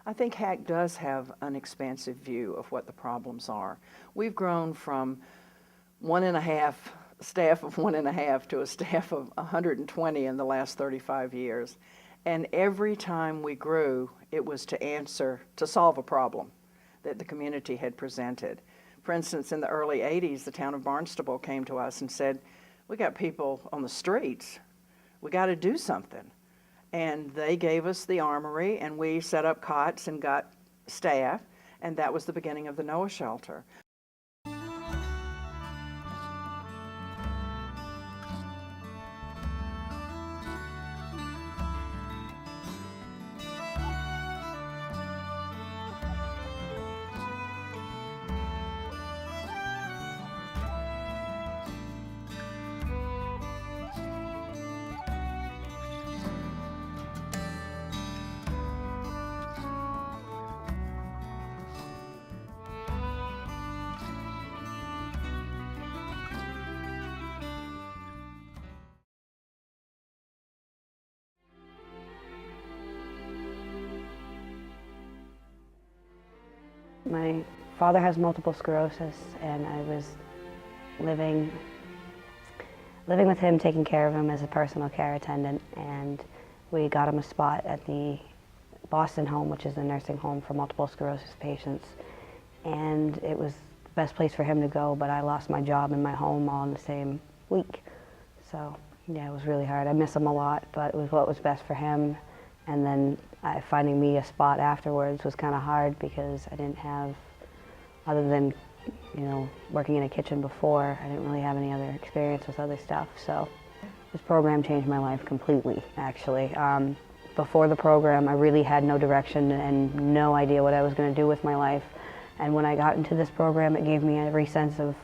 I think HAC does have an expansive view of what the problems are. We've grown from 1.5 staff of 1.5 to a staff of 120 in the last 35 years. And every time we grew, it was to solve a problem that the community had presented. For instance, in the early 80s, the town of Barnstable came to us and said, we got people on the streets, we got to do something. And they gave us the armory, and we set up cots and got staff, and that was the beginning of the Noah shelter. My father has multiple sclerosis, and I was living with him, taking care of him as a personal care attendant, and we got him a spot at the Boston home, which is a nursing home for multiple sclerosis patients. And it was the best place for him to go, but I lost my job and my home all in the same week. So yeah, it was really hard. I miss him a lot, but it was what was best for him. And then finding me a spot afterwards was kind of hard because I didn't have, other than, you know, working in a kitchen before, I didn't really have any other experience with other stuff. So this program changed my life completely, actually. Before the program, I really had no direction and no idea what I was going to do with my life. And when I got into this program, it gave me every sense of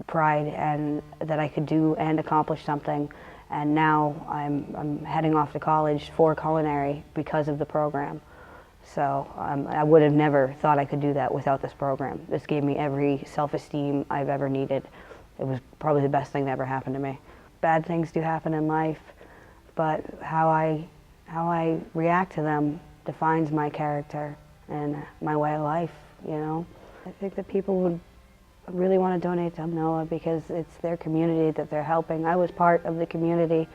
pride and that I could do and accomplish something. And now I'm heading off to college for culinary because of the program. So I would have never thought I could do that without this program. This gave me every self-esteem I've ever needed. It was probably the best thing that ever happened to me. Bad things do happen in life, but how I react to them defines my character and my way of life, you know. I think that people would really want to donate to Noah because it's their community that they're helping. I was part of the community,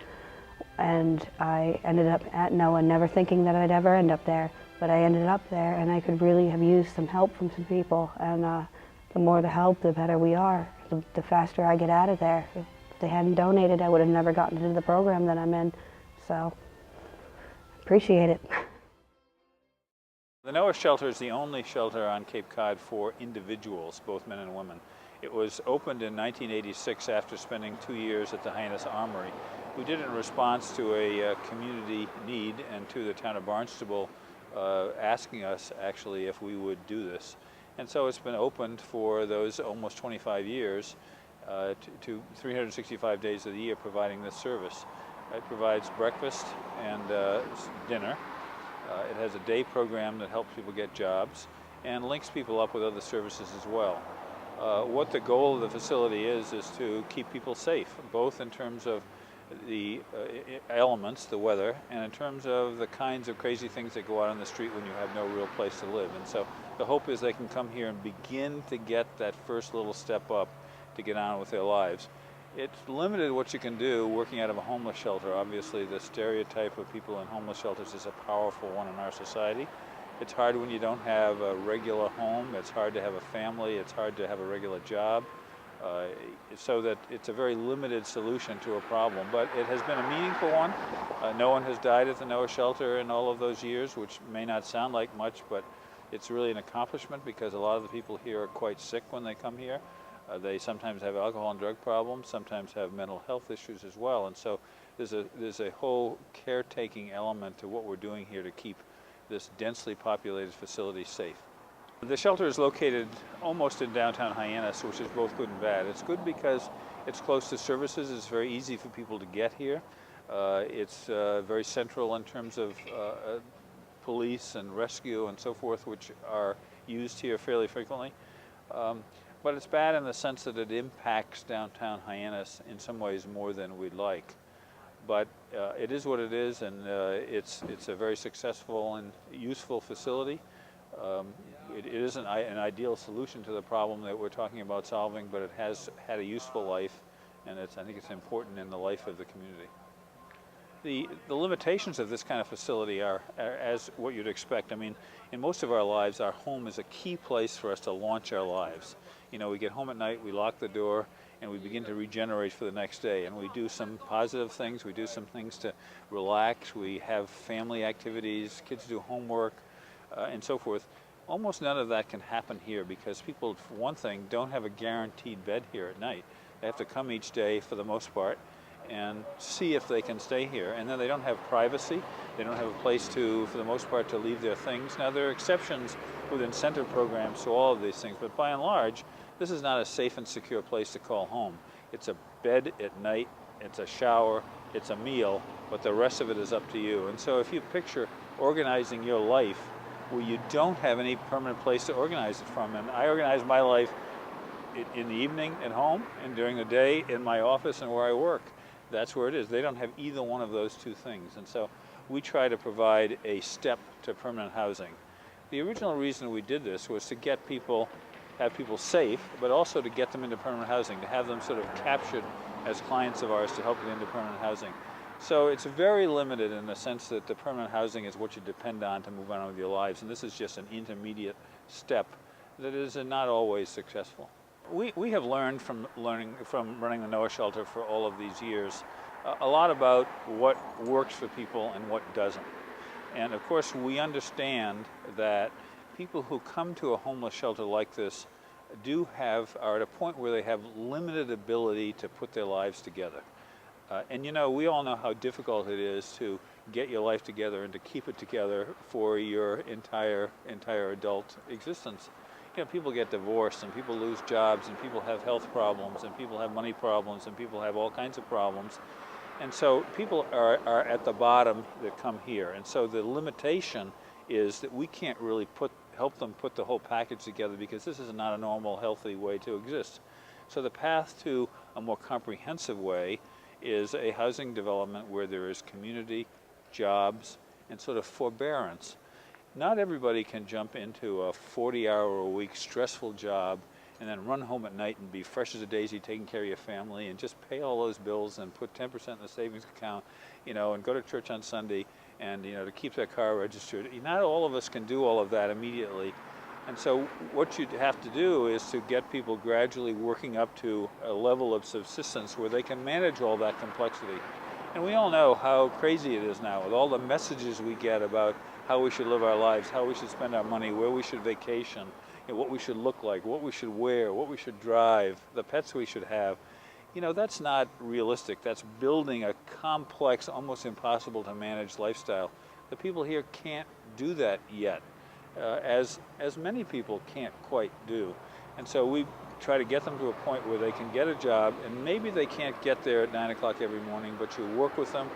and I ended up at Noah never thinking that I'd ever end up there, but I ended up there, and I could really have used some help from some people, and the more the help, the better we are. The faster I get out of there. If they hadn't donated, I would have never gotten into the program that I'm in, so appreciate it. The Noah shelter is the only shelter on Cape Cod for individuals, both men and women. It was opened in 1986 after spending 2 years at the Hyannis Armory. We did it in response to a community need and to the town of Barnstable asking us actually if we would do this. And so it's been opened for those almost 25 years to 365 days of the year providing this service. It provides breakfast and dinner. It has a day program that helps people get jobs and links people up with other services as well. What the goal of the facility is to keep people safe, both in terms of the elements, the weather, and in terms of the kinds of crazy things that go out on the street when you have no real place to live. And so the hope is they can come here and begin to get that first little step up to get on with their lives. It's limited what you can do working out of a homeless shelter. Obviously, the stereotype of people in homeless shelters is a powerful one in our society. It's hard when you don't have a regular home. It's hard to have a family. It's hard to have a regular job. So that it's a very limited solution to a problem. But it has been a meaningful one. No one has died at the Noah shelter in all of those years, which may not sound like much, but it's really an accomplishment because a lot of the people here are quite sick when they come here. They sometimes have alcohol and drug problems, sometimes have mental health issues as well, and so there's a whole caretaking element to what we're doing here to keep this densely populated facility safe. The shelter is located almost in downtown Hyannis, which is both good and bad. It's good because it's close to services. It's very easy for people to get here. It's very central in terms of police and rescue and so forth, which are used here fairly frequently. But it's bad in the sense that it impacts downtown Hyannis in some ways more than we'd like. but it is what it is, and it's a very successful and useful facility. It isn't an ideal solution to the problem that we're talking about solving, but it has had a useful life, and I think it's important in the life of the community. The limitations of this kind of facility are as what you'd expect. I mean, in most of our lives, our home is a key place for us to launch our lives. You know, we get home at night, we lock the door, and we begin to regenerate for the next day. And we do some positive things, we do some things to relax, we have family activities, kids do homework, and so forth. Almost none of that can happen here because people, for one thing, don't have a guaranteed bed here at night. They have to come each day for the most part and see if they can stay here. And then they don't have privacy. They don't have a place to, for the most part, to leave their things. Now, there are exceptions with incentive programs to all of these things, but by and large, this is not a safe and secure place to call home. It's a bed at night, it's a shower, it's a meal, but the rest of it is up to you. And so if you picture organizing your life where you don't have any permanent place to organize it from, and I organize my life in the evening at home and during the day in my office and where I work. That's where it is. They don't have either one of those two things. And so we try to provide a step to permanent housing. The original reason we did this was to get people, have people safe, but also to get them into permanent housing, to have them sort of captured as clients of ours to help get into permanent housing. So it's very limited in the sense that the permanent housing is what you depend on to move on with your lives, and this is just an intermediate step that is not always successful. We have learned from running the Noah shelter for all of these years a lot about what works for people and what doesn't. And of course we understand that people who come to a homeless shelter like this are at a point where they have limited ability to put their lives together. And you know, we all know how difficult it is to get your life together and to keep it together for your entire adult existence. You know, people get divorced and people lose jobs and people have health problems and people have money problems and people have all kinds of problems. And so people are at the bottom that come here. And so the limitation is that we can't really help them put the whole package together because this is not a normal, healthy way to exist. So the path to a more comprehensive way is a housing development where there is community, jobs, and sort of forbearance. Not everybody can jump into a 40-hour-a-week stressful job and then run home at night and be fresh as a daisy taking care of your family and just pay all those bills and put 10% in the savings account, you know, and go to church on Sunday and, you know, to keep their car registered. Not all of us can do all of that immediately. And so what you have to do is to get people gradually working up to a level of subsistence where they can manage all that complexity. And we all know how crazy it is now with all the messages we get about how we should live our lives, how we should spend our money, where we should vacation, you know, what we should look like, what we should wear, what we should drive, the pets we should have. You know, that's not realistic. That's building a complex, almost impossible to manage lifestyle. The people here can't do that yet, as many people can't quite do. And so we try to get them to a point where they can get a job, and maybe they can't get there at 9 o'clock every morning, but you work with them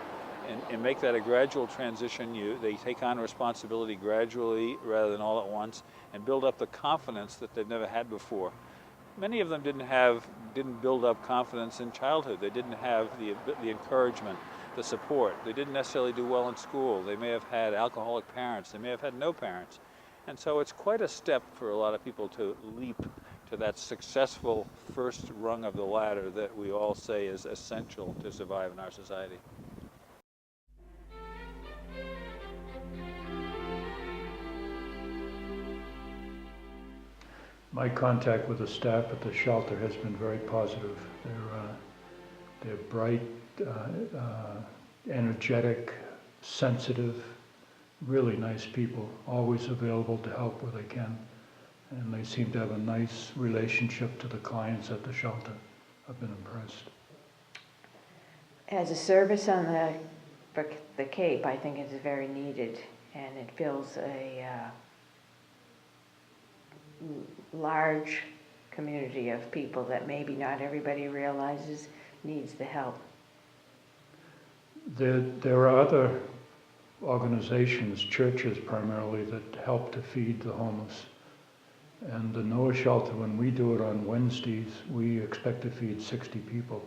and make that a gradual transition. They take on responsibility gradually rather than all at once, and build up the confidence that they've never had before. Many of them didn't build up confidence in childhood. They didn't have the encouragement, the support. They didn't necessarily do well in school. They may have had alcoholic parents. They may have had no parents. And so it's quite a step for a lot of people to leap to that successful first rung of the ladder that we all say is essential to survive in our society. My contact with the staff at the shelter has been very positive. They're bright, energetic, sensitive, really nice people, always available to help where they can. And they seem to have a nice relationship to the clients at the shelter. I've been impressed. As a service on the Cape, I think it's very needed, and it fills a large community of people that maybe not everybody realizes needs the help. There are other organizations, churches primarily, that help to feed the homeless. And the Noah shelter, when we do it on Wednesdays, we expect to feed 60 people.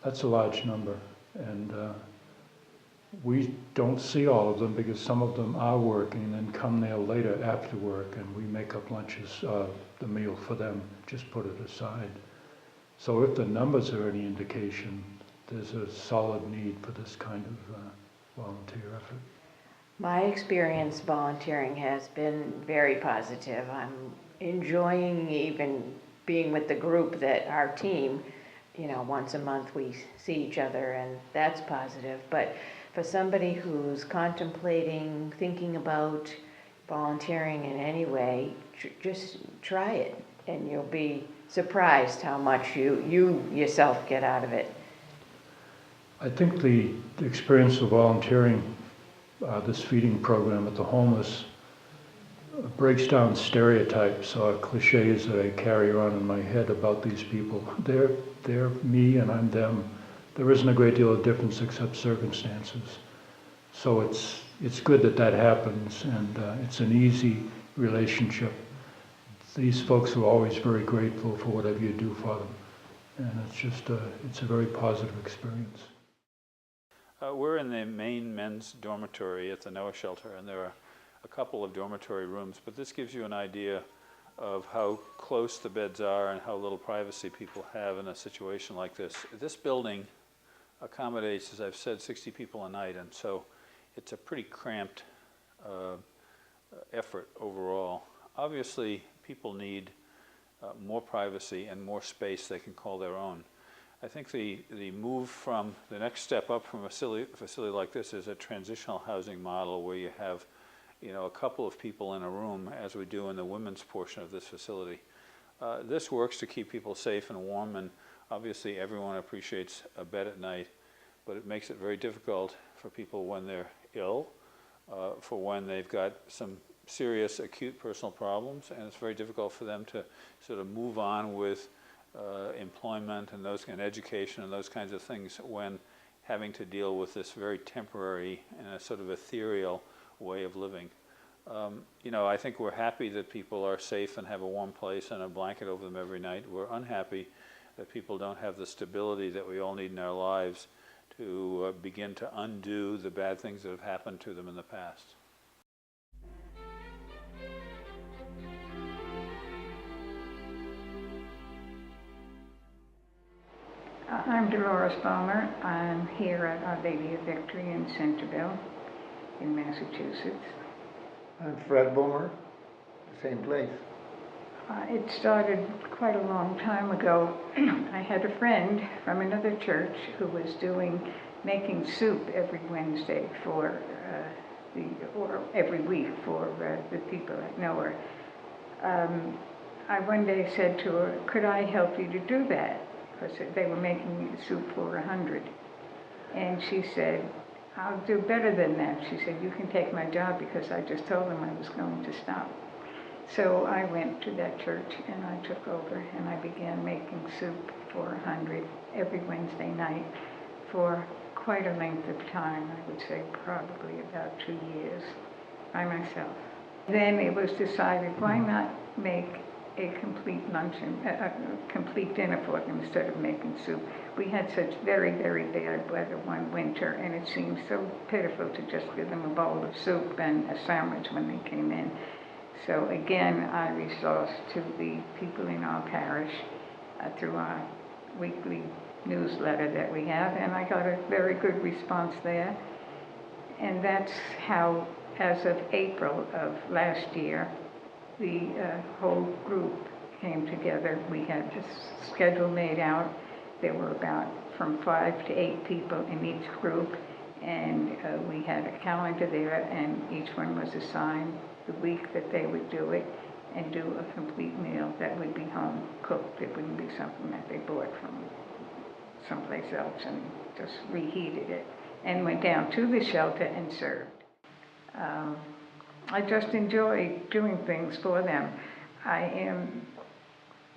That's a large number. And We don't see all of them because some of them are working and come there later after work, and we make up lunches, the meal for them, just put it aside. So if the numbers are any indication, there's a solid need for this kind of volunteer effort. My experience volunteering has been very positive. I'm enjoying even being with the group that our team, once a month we see each other, and that's positive. But for somebody who's contemplating, thinking about volunteering in any way, just try it, and you'll be surprised how much you yourself get out of it. I think the experience of volunteering, this feeding program at the homeless, breaks down stereotypes or cliches that I carry around in my head about these people. They're me and I'm them. There isn't a great deal of difference except circumstances. So it's good that happens, and it's an easy relationship. These folks are always very grateful for whatever you do for them, and it's a very positive experience. We're in the main men's dormitory at the Noah shelter, and there are a couple of dormitory rooms, but this gives you an idea of how close the beds are and how little privacy people have in a situation like this. This building accommodates, as I've said, 60 people a night, and so it's a pretty cramped effort overall. Obviously, people need more privacy and more space they can call their own. I think the move from the next step up from a facility like this is a transitional housing model where you have, a couple of people in a room, as we do in the women's portion of this facility. This works to keep people safe and warm, and obviously everyone appreciates a bed at night, but it makes it very difficult for people when they're ill, for when they've got some serious acute personal problems, and it's very difficult for them to sort of move on with employment and education and those kinds of things when having to deal with this very temporary and a sort of ethereal way of living. I think we're happy that people are safe and have a warm place and a blanket over them every night. We're unhappy that people don't have the stability that we all need in our lives to begin to undo the bad things that have happened to them in the past. I'm Dolores Balmer. I'm here at Our Lady of Victory in Centerville, in Massachusetts. I'm Fred Boomer, same place. It started quite a long time ago. I had a friend from another church who was making soup every Wednesday or every week for the people that know her. I one day said to her, could I help you to do that? Because they were making soup for 100. And she said, I'll do better than that. She said, you can take my job because I just told them I was going to stop. So I went to that church and I took over and I began making soup for 100 every Wednesday night for quite a length of time. I would say probably about 2 years by myself. Then it was decided, why not make a complete luncheon, a complete dinner for them instead of making soup. We had such very, very bad weather one winter, and it seemed so pitiful to just give them a bowl of soup and a sandwich when they came in. So again, I resourced to the people in our parish through our weekly newsletter that we have, and I got a very good response there. And that's how, as of April of last year, the whole group came together. We had this schedule made out. There were about from 5 to 8 people in each group, and we had a calendar there, and each one was assigned the week that they would do it and do a complete meal that would be home cooked. It wouldn't be something that they bought from someplace else and just reheated it and went down to the shelter and served. I just enjoy doing things for them. I am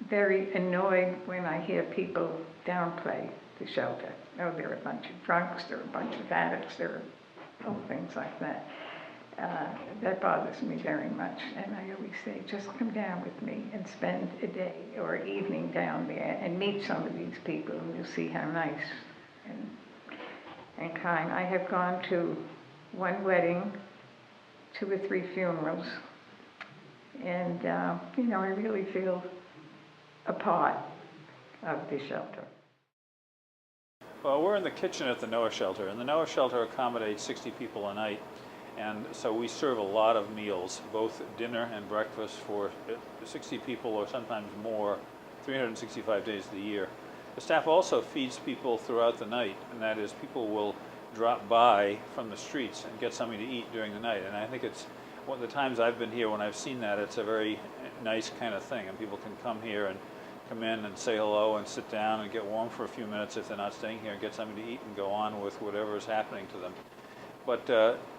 very annoyed when I hear people downplay the shelter. Oh, there are a bunch of drunks, there are a bunch of addicts, there are things like that. That bothers me very much, and I always say, just come down with me and spend a day or evening down there and meet some of these people, and you'll see how nice and kind. I have gone to one wedding, 2 or 3 funerals, and you know, I really feel a part of the shelter. Well, we're in the kitchen at the Noah Shelter, and the Noah Shelter accommodates 60 people a night, and so we serve a lot of meals, both dinner and breakfast for 60 people or sometimes more, 365 days of the year. The staff also feeds people throughout the night, and that is people will drop by from the streets and get something to eat during the night, and I think it's one of the times I've been here when I've seen that, it's a very nice kind of thing, and people can come here and come in and say hello and sit down and get warm for a few minutes if they're not staying here, and get something to eat and go on with whatever is happening to them. But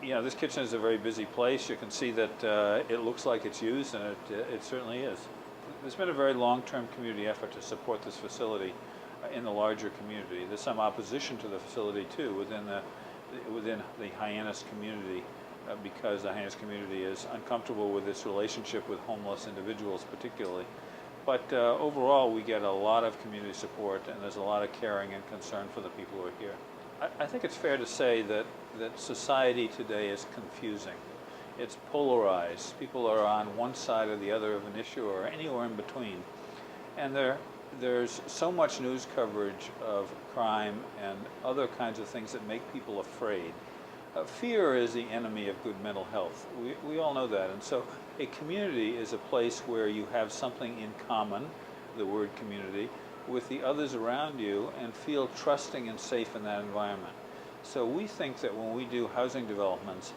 you know, this kitchen is a very busy place. You can see that it looks like it's used, and it certainly is. There's been a very long-term community effort to support this facility in the larger community. There's some opposition to the facility too within the Hyannis community because the Hyannis community is uncomfortable with its relationship with homeless individuals particularly. But overall, we get a lot of community support, and there's a lot of caring and concern for the people who are here. I think it's fair to say that society today is confusing. It's polarized. People are on one side or the other of an issue or anywhere in between. And there's so much news coverage of crime and other kinds of things that make people afraid. Fear is the enemy of good mental health. We all know that. And so a community is a place where you have something in common, the word community, with the others around you and feel trusting and safe in that environment. So we think that when we do housing developments,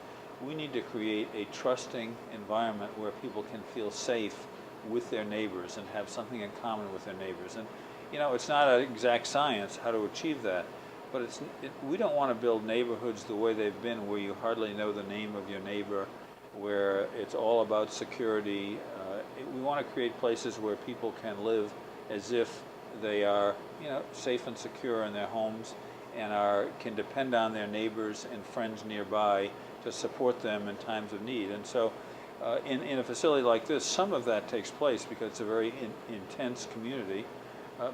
we need to create a trusting environment where people can feel safe with their neighbors and have something in common with their neighbors. And you know, it's not an exact science how to achieve that, but we don't want to build neighborhoods the way they've been, where you hardly know the name of your neighbor, where it's all about security. We want to create places where people can live as if they are, you know, safe and secure in their homes, and can depend on their neighbors and friends nearby to support them in times of need. And so in a facility like this, some of that takes place because it's a very intense community,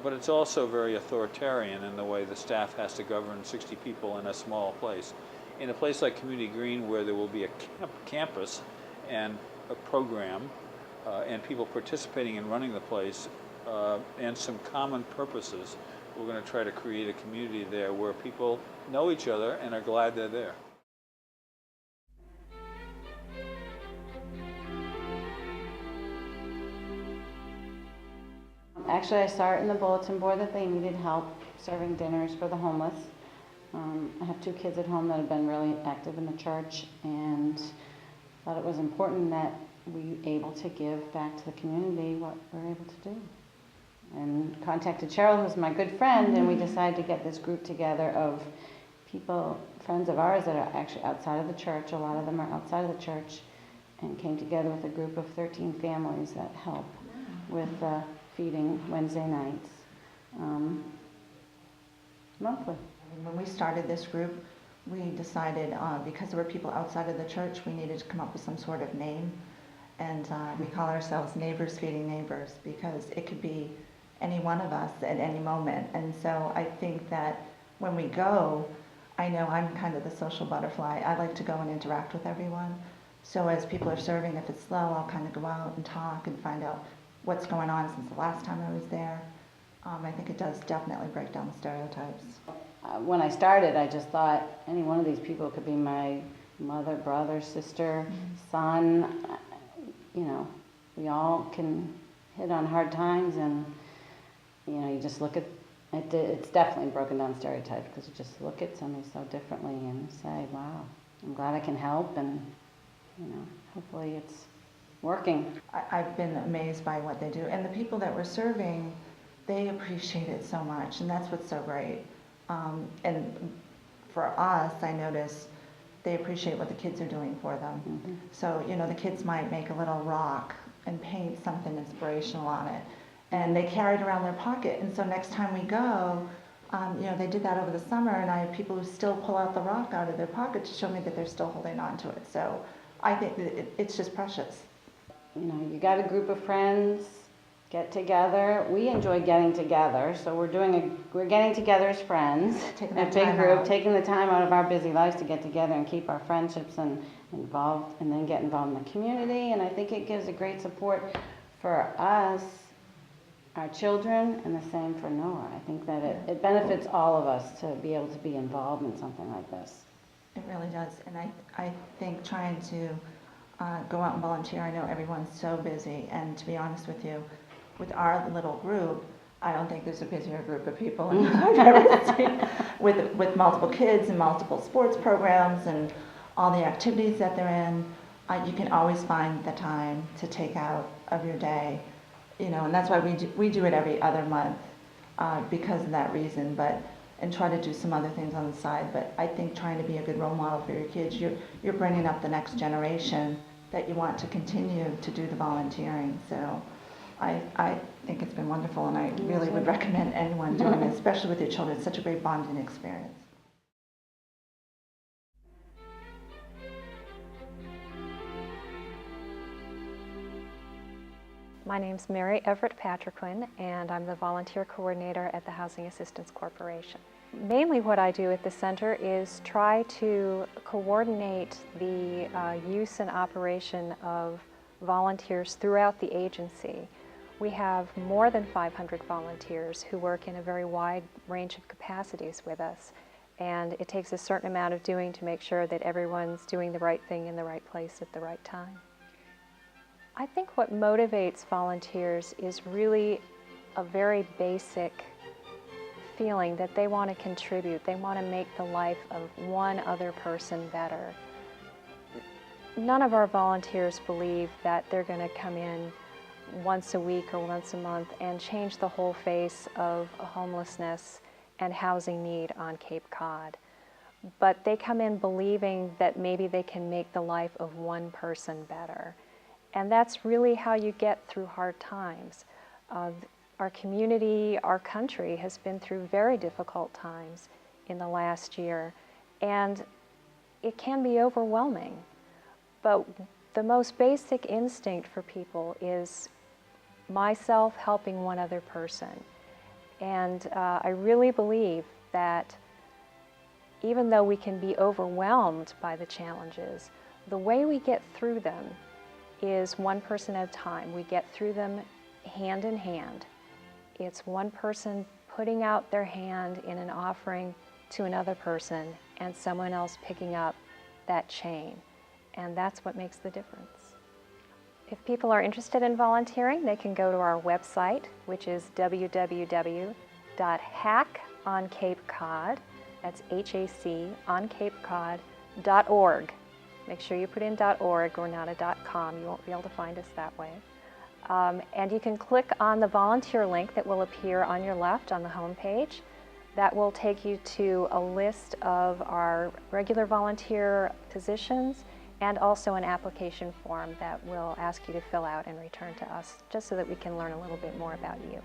but it's also very authoritarian in the way the staff has to govern 60 people in a small place. In a place like Community Green, where there will be a campus and a program and people participating in running the place and some common purposes, we're going to try to create a community there where people know each other and are glad they're there. Actually, I saw it in the bulletin board that they needed help serving dinners for the homeless. I have 2 kids at home that have been really active in the church, and thought it was important that we able to give back to the community what we're able to do. And contacted Cheryl, who's my good friend, and we decided to get this group together of people, friends of ours that are actually outside of the church. A lot of them are outside of the church, and came together with a group of 13 families that help with feeding Wednesday nights monthly. When we started this group, we decided because there were people outside of the church, we needed to come up with some sort of name. And we call ourselves Neighbors Feeding Neighbors, because it could be any one of us at any moment. And so I think that when we go, I know I'm kind of the social butterfly. I like to go and interact with everyone. So as people are serving, if it's slow, I'll kind of go out and talk and find out what's going on since the last time I was there. I think it does definitely break down the stereotypes. When I started, I just thought any one of these people could be my mother, brother, sister, son. You know, we all can hit on hard times, and you know, you just look at it. It's definitely broken down stereotypes, because you just look at somebody so differently and say, "Wow, I'm glad I can help," and you know, hopefully it's working. I've been amazed by what they do, and the people that we're serving, they appreciate it so much, and that's what's so great. And for us, I notice they appreciate what the kids are doing for them. Mm-hmm. So, you know, the kids might make a little rock and paint something inspirational on it, and they carry it around their pocket. And so next time we go, you know, they did that over the summer, and I have people who still pull out the rock out of their pocket to show me that they're still holding on to it. So I think that it's just precious. You know, you got a group of friends, get together. We enjoy getting together, so we're getting together as friends. Taking A that big time group, out. taking the time out of our busy lives to get together and keep our friendships and involved, and then get involved in the community. And I think it gives a great support for us, our children, and the same for Noah. I think that it benefits all of us to be able to be involved in something like this. It really does, and I think trying to go out and volunteer, I know everyone's so busy, and to be honest with you, with our little group, I don't think there's a busier group of people I've ever seen, with multiple kids and multiple sports programs and all the activities that they're in. You can always find the time to take out of your day, and that's why we do it every other month because of that reason, and try to do some other things on the side. But I think trying to be a good role model for your kids, you're bringing up the next generation that you want to continue to do the volunteering. So I think it's been wonderful, and I really would recommend anyone doing it, especially with your children. It's such a great bonding experience. My name's Mary Everett Patriquin, and I'm the volunteer coordinator at the Housing Assistance Corporation. Mainly what I do at the center is try to coordinate the use and operation of volunteers throughout the agency. We have more than 500 volunteers who work in a very wide range of capacities with us, and it takes a certain amount of doing to make sure that everyone's doing the right thing in the right place at the right time. I think what motivates volunteers is really a very basic feeling that they want to contribute. They want to make the life of one other person better. None of our volunteers believe that they're going to come in once a week or once a month and change the whole face of homelessness and housing need on Cape Cod. But they come in believing that maybe they can make the life of one person better. And that's really how you get through hard times. Our community, our country has been through very difficult times in the last year, and it can be overwhelming. But the most basic instinct for people is myself helping one other person. And I really believe that even though we can be overwhelmed by the challenges, the way we get through them is one person at a time. We get through them hand in hand. It's one person putting out their hand in an offering to another person and someone else picking up that chain. And that's what makes the difference. If people are interested in volunteering, they can go to our website, which is www.haconcapecod, that's H-A-C, oncapecod.org. Make sure you put in .org or not a .com. You won't be able to find us that way. And you can click on the volunteer link that will appear on your left on the home page. That will take you to a list of our regular volunteer positions and also an application form that we'll ask you to fill out and return to us, just so that we can learn a little bit more about you.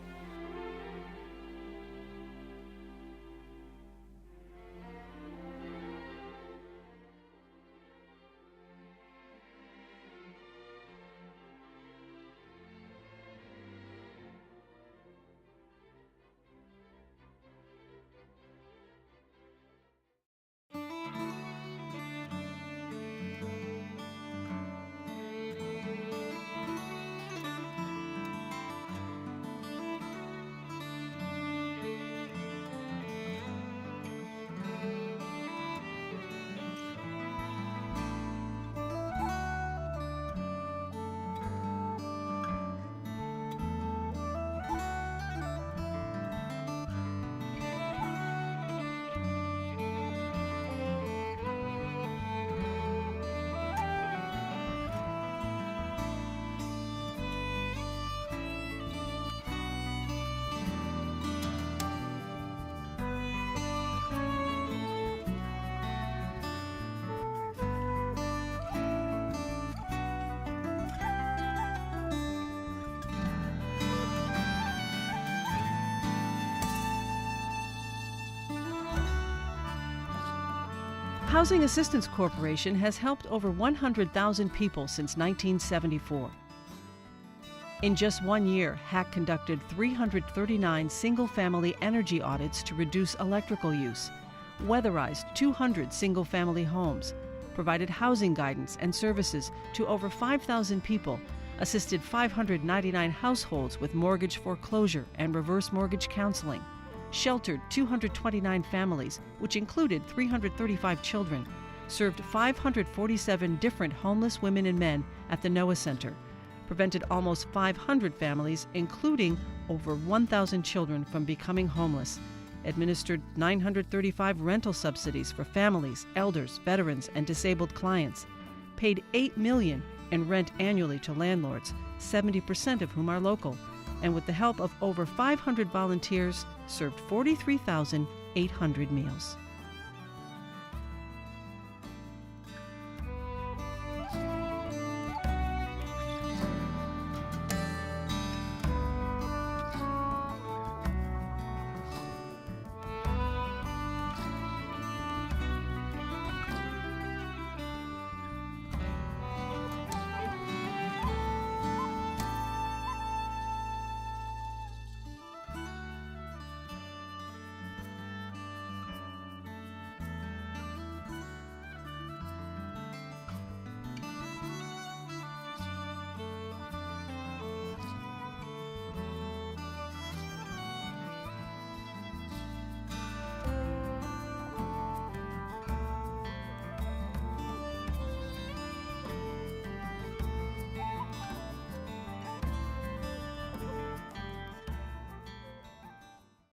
Housing Assistance Corporation has helped over 100,000 people since 1974. In just 1 year, HAC conducted 339 single-family energy audits to reduce electrical use, weatherized 200 single-family homes, provided housing guidance and services to over 5,000 people, assisted 599 households with mortgage foreclosure and reverse mortgage counseling, sheltered 229 families, which included 335 children, served 547 different homeless women and men at the Noah Center, prevented almost 500 families, including over 1,000 children, from becoming homeless, administered 935 rental subsidies for families, elders, veterans, and disabled clients, paid $8 million in rent annually to landlords, 70% of whom are local, and with the help of over 500 volunteers, served 43,800 meals.